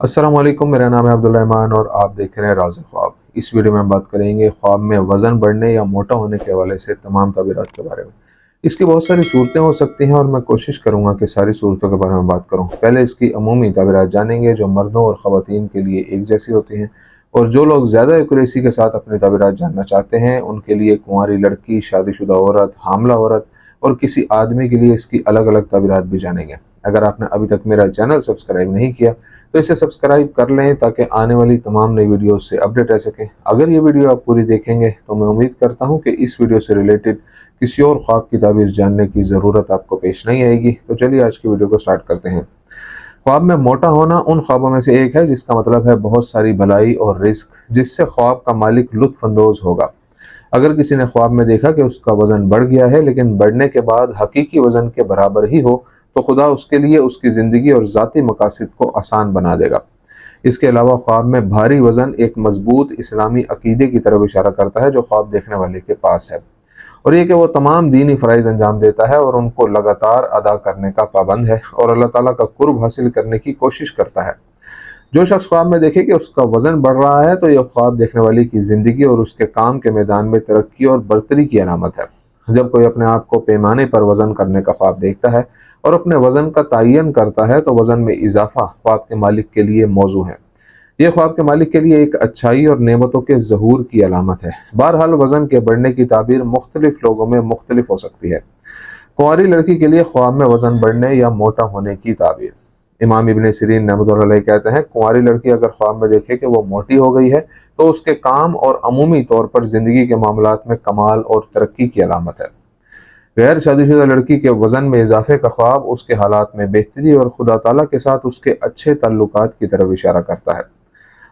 अस्सलाम वालेकुम, मेरा नाम है अब्दुल रहमान और आप देख रहे हैं राज़ ख्वाब। इस वीडियो में हम बात करेंगे ख्वाब में वज़न बढ़ने या मोटा होने के हवाले से तमाम तबीरात के बारे में। इसकी बहुत सारी सूरतें हो सकती हैं और मैं कोशिश करूंगा कि सारी सूरतों के बारे में बात करूं। पहले इसकी अमूमी तबीरात जानेंगे जो मर्दों और ख़वातीन के लिए एक जैसी होती हैं, और जो लोग ज़्यादा एक्यूरेसी के साथ अपनी तबीरात जानना चाहते हैं उनके लिए कुंवारी लड़की, शादीशुदा औरत, हामला औरत और किसी आदमी के लिए इसकी अलग अलग तबीरात भी जानेंगे। अगर आपने अभी तक मेरा चैनल सब्सक्राइब नहीं किया तो इसे सब्सक्राइब कर लें ताकि आने वाली तमाम नई वीडियोस से अपडेट रह सकें। अगर ये वीडियो आप पूरी देखेंगे तो मैं उम्मीद करता हूँ कि इस वीडियो से रिलेटेड किसी और ख्वाब की ताबीर जानने की ज़रूरत आपको पेश नहीं आएगी। तो चलिए आज की वीडियो को स्टार्ट करते हैं। ख्वाब में मोटा होना उन ख्वाबों में से एक है जिसका मतलब है बहुत सारी भलाई और रिस्क, जिससे ख्वाब का मालिक लुत्फ अंदोज होगा। अगर किसी ने ख्वाब में देखा कि उसका वजन बढ़ गया है लेकिन बढ़ने के बाद हकीकी वजन के बराबर ही हो, तो खुदा उसके लिए उसकी ज़िंदगी और ज़ाती मकासद को आसान बना देगा। इसके अलावा ख्वाब में भारी वजन एक मजबूत इस्लामी अकीदे की तरफ इशारा करता है जो ख्वाब देखने वाले के पास है, और ये कि वो तमाम दीनी फ़राइज़ अंजाम देता है और उनको लगातार अदा करने का पाबंद है और अल्लाह ताला का कुर्ब हासिल करने की कोशिश करता है। जो शख्स ख्वाब में देखे कि उसका वजन बढ़ रहा है तो यह ख्वाब देखने वाले की ज़िंदगी और उसके काम के मैदान में तरक्की और बरतरी की अलामत है। जब कोई अपने आप को पैमाने पर वजन करने का ख्वाब देखता है और अपने वजन का तयन करता है तो वजन में इजाफा ख्वाब के मालिक के लिए मौजू है। यह ख्वाब के मालिक के लिए एक अच्छाई और नेमतों के ज़हूर की अलामत है। बहरहाल वजन के बढ़ने की ताबीर मुख्तलिफ लोगों में मुख्तलिफ हो सकती है। कुंवारी लड़की के लिए ख्वाब में वजन बढ़ने या मोटा होने की ताबीर। इमाम इब्ने सिरीन रहमतुल्लाह अलैह कहते हैं, कुंवारी लड़की अगर ख्वाब में देखे कि वो मोटी हो गई है तो उसके काम और अमूमी तौर पर ज़िंदगी के मामलात में कमाल और तरक्की की अलामत है। गैर शादीशुदा लड़की के वज़न में इजाफे का ख्वाब उसके हालात में बेहतरी और खुदा ताला के साथ उसके अच्छे ताल्लुकात की तरफ इशारा करता है।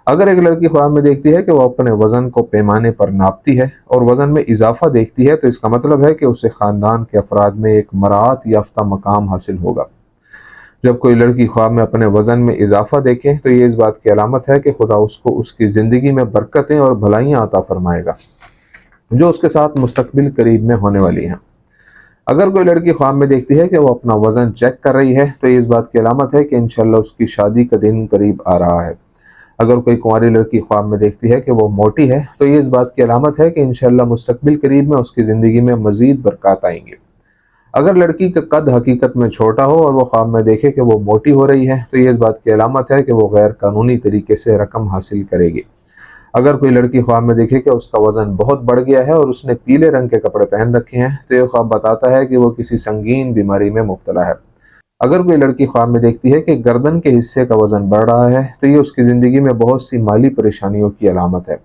अगर एक लड़की ख्वाब में देखती है कि वो अपने वज़न को पैमाने पर नापती है और वज़न में इजाफा देखती है तो इसका मतलब है कि उसे ख़ानदान के अफराद में एक मरात याफ्ता मकाम हासिल होगा। जब कोई लड़की ख्वाब में अपने वज़न में इजाफा देखे तो ये इस बात की अलामत है कि खुदा उसको उसकी ज़िंदगी में बरकतें और भलाइयाँ अता फरमाएगा जो उसके साथ मुस्तकबिल करीब में होने वाली हैं। अगर कोई लड़की ख्वाब में देखती है कि वो अपना वज़न चेक कर रही है तो ये इस बात की अलामत है कि इंशाअल्लाह उसकी शादी का दिन करीब आ रहा है। अगर कोई कुंवारी लड़की ख्वाब में देखती है कि वो मोटी है तो ये इस बात की अलामत है कि इंशाअल्लाह मुस्तकबिल करीब में उसकी ज़िंदगी में मज़ीद बरकत आएंगी। अगर लड़की का कद हकीकत में छोटा हो और वो ख्वाब में देखे कि वो मोटी हो रही है तो ये इस बात की अलामत है कि वो गैर कानूनी तरीके से रकम हासिल करेगी। अगर कोई लड़की ख्वाब में देखे कि उसका वज़न बहुत बढ़ गया है और उसने पीले रंग के कपड़े पहन रखे हैं तो ये ख्वाब बताता है कि वो किसी संगीन बीमारी में मुब्तला है। अगर कोई लड़की ख्वाब में देखती है कि गर्दन के हिस्से का वज़न बढ़ रहा है तो ये उसकी ज़िंदगी में बहुत सी माली परेशानियों की अलामत है।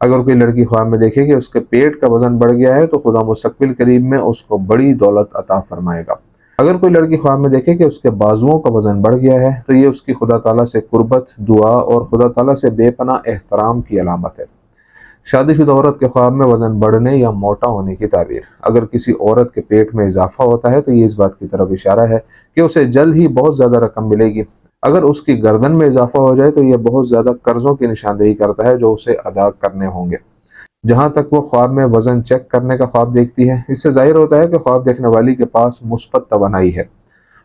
अगर कोई लड़की ख्वाब में देखे कि उसके पेट का वज़न बढ़ गया है तो खुदा मुस्तकबिल करीब में उसको बड़ी दौलत अता फरमाएगा। अगर कोई लड़की ख्वाब में देखे कि उसके बाजुओं का वज़न बढ़ गया है तो ये उसकी खुदा ताला से कुर्बत, दुआ और खुदा ताला से बेपनाह एहतराम की अलामत है। शादीशुदा औरत के ख्वाब में वज़न बढ़ने या मोटा होने की ताबीर। अगर किसी औरत के पेट में इजाफा होता है तो ये इस बात की तरफ इशारा है कि उसे जल्द ही बहुत ज़्यादा रकम मिलेगी। अगर उसकी गर्दन में इजाफा हो जाए तो यह बहुत ज़्यादा कर्ज़ों की निशानदेही करता है जो उसे अदा करने होंगे। जहाँ तक वो ख्वाब में वज़न चेक करने का ख्वाब देखती है, इससे ज़ाहिर होता है कि ख्वाब देखने वाली के पास मुस्बत तवानाई है।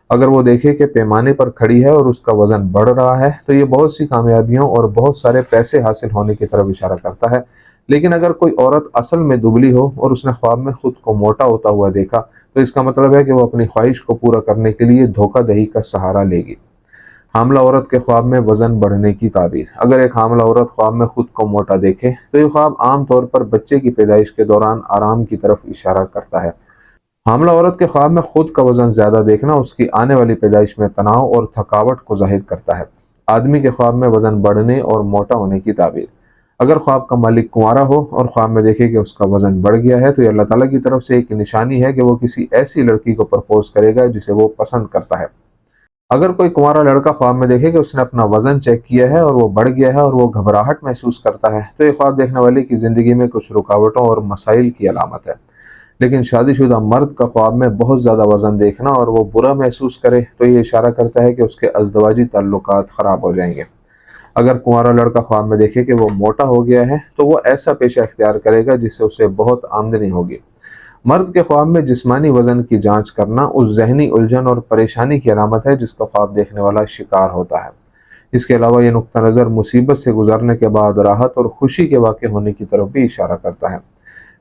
अगर वो देखे कि पैमाने पर खड़ी है और उसका वज़न बढ़ रहा है तो ये बहुत सी कामयाबियों और बहुत सारे पैसे हासिल होने की तरफ इशारा करता है। लेकिन अगर कोई औरत असल में दुबली हो और उसने ख्वाब में खुद को मोटा होता हुआ देखा तो इसका मतलब है कि वो अपनी ख्वाहिश को पूरा करने के लिए धोखाधड़ी का सहारा लेगी। हामला औरत के ख्वाब में वज़न बढ़ने की ताबीर। अगर एक हामला औरत ख्वाब में खुद को मोटा देखे तो ये ख्वाब आम तौर पर बच्चे की पैदाइश के दौरान आराम की तरफ इशारा करता है। हामला औरत के ख्वाब में खुद का वज़न ज़्यादा देखना उसकी आने वाली पैदाइश में तनाव और थकावट को ज़ाहिर करता है। आदमी के ख्वाब में वज़न बढ़ने और मोटा होने की ताबीर। अगर ख्वाब का मालिक कुंवारा हो और ख्वाब में देखे कि उसका वज़न बढ़ गया है तो ये अल्लाह ताला की तरफ से एक निशानी है कि वो किसी ऐसी लड़की को प्रपोज करेगा जिसे वो पसंद करता है। अगर कोई कुंवारा लड़का ख्वाब में देखे कि उसने अपना वज़न चेक किया है और वो बढ़ गया है और वो घबराहट महसूस करता है तो ये ख्वाब देखने वाले की ज़िंदगी में कुछ रुकावटों और मसाइल की अलामत है। लेकिन शादीशुदा मर्द का ख्वाब में बहुत ज़्यादा वज़न देखना और वो बुरा महसूस करे तो ये इशारा करता है कि उसके अज़दवाजी ताल्लुकात ख़राब हो जाएंगे। अगर कुंवारा लड़का ख्वाब में देखे कि वो मोटा हो गया है तो वो ऐसा पेशा इख्तियार करेगा जिससे उसे बहुत आमदनी होगी। मर्द के ख्वाब में जिस्मानी वज़न की जांच करना उस जहनी उलझन और परेशानी की अलामत है जिसका ख्वाब देखने वाला शिकार होता है। इसके अलावा ये नुक्ता नज़र मुसीबत से गुजरने के बाद राहत और खुशी के वाक़ होने की तरफ भी इशारा करता है।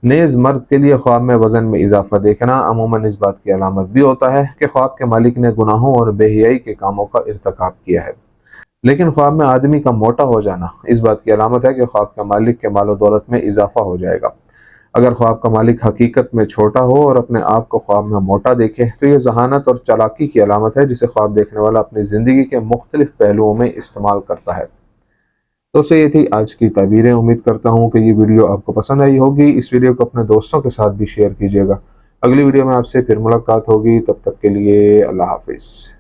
नेज़ मर्द के लिए ख्वाब में वज़न में इजाफा देखना अमूमन इस बात की अलामत भी होता है कि ख्वाब के मालिक ने गुनाहों और बेहयाई के कामों का इर्तिकाब किया है। लेकिन ख्वाब में आदमी का मोटा हो जाना इस बात की अलामत है कि ख्वाब के मालिक के मालो दौलत में इजाफा हो जाएगा। अगर ख्वाब का मालिक हकीकत में छोटा हो और अपने आप को ख्वाब में मोटा देखे तो ये जहानत और चालाकी की अलामत है, जिसे ख्वाब देखने वाला अपनी ज़िंदगी के मुख्तलिफ पहलुओं में इस्तेमाल करता है। दोस्तों, ये थी आज की ताबीरें। उम्मीद करता हूँ कि ये वीडियो आपको पसंद आई होगी। इस वीडियो को अपने दोस्तों के साथ भी शेयर कीजिएगा। अगली वीडियो में आपसे फिर मुलाकात होगी, तब तक के लिए अल्लाह हाफिज़।